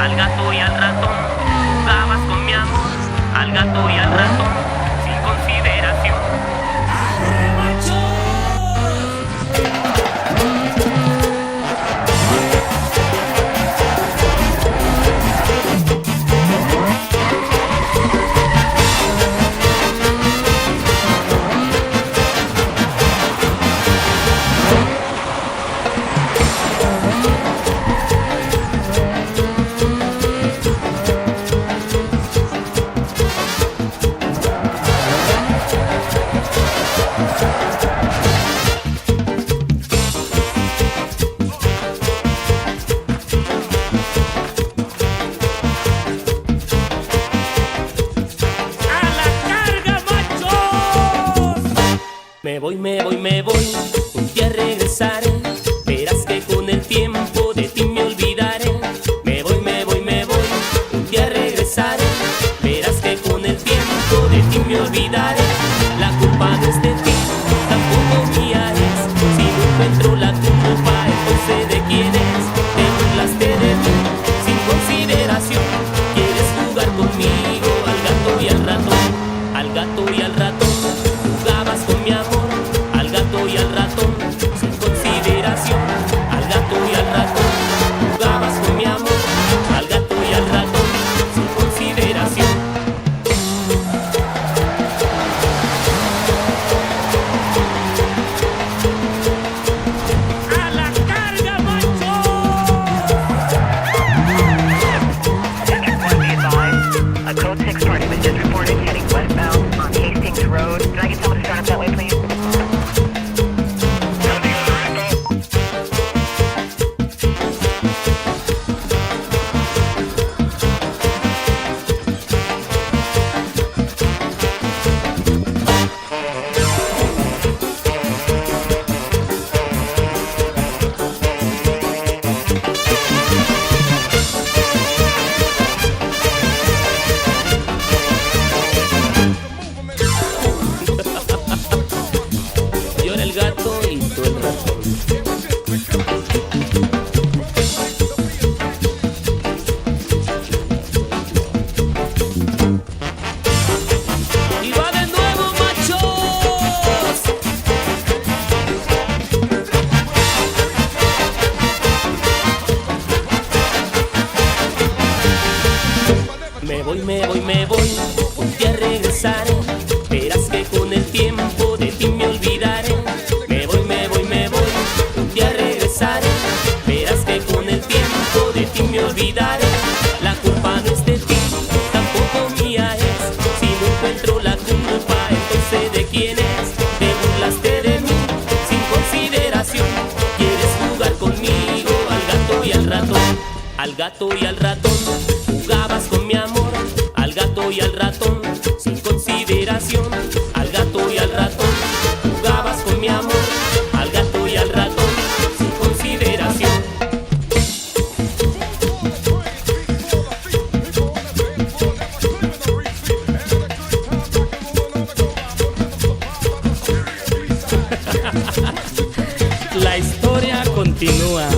al gato y al ratón. Jugabas con mi amor, al gato y al ratón, sin consideración. Me voy, un día regresaré. Verás que con el tiempo de ti me olvidaré. Me voy, un día regresaré. Verás que con el tiempo de ti me olvidaré. La culpa no es de ti, tampoco mía es. Si no encuentro la culpa, entonces ¿de quién es? Te burlaste de mí, sin consideración. Quieres jugar conmigo, al gato y al ratón. Al gato y al ratón, jugabas con mi amor. Al gato y al ratón, sin consideración. Al gato y al ratón, jugabas con mi amor. Al gato y al ratón, sin consideración. ¡A la carga, macho! A code 6 party was just reported heading westbound on Hastings Road. Can I get someone to start up that way, please? Yo era el gato y tú el ratón. Y va de nuevo, machos. Me voy, un día regresaré. Verás que con el tiempo de ti me olvidaré. Me voy, un día regresaré. Verás que con el tiempo de ti me olvidaré. La culpa no es de ti, tampoco mía es. Si no encuentro la culpa, entonces ¿de quién es? Te burlaste de mí, sin consideración. Quieres jugar conmigo, al gato y al ratón. Al gato y al ratón, jugabas con mi amor. Al gato y al ratón, sin consideración. Al gato y al ratón, jugabas con mi amor. Al gato y al ratón, sin consideración. La historia continúa.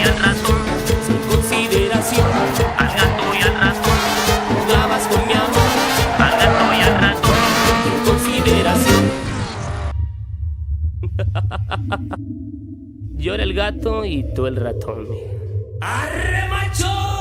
al ratón, sin consideración. Al gato y al ratón, jugabas con mi amor. Al gato y al ratón, sin consideración. Yo era el gato y tú el ratón. ¡Arre, macho!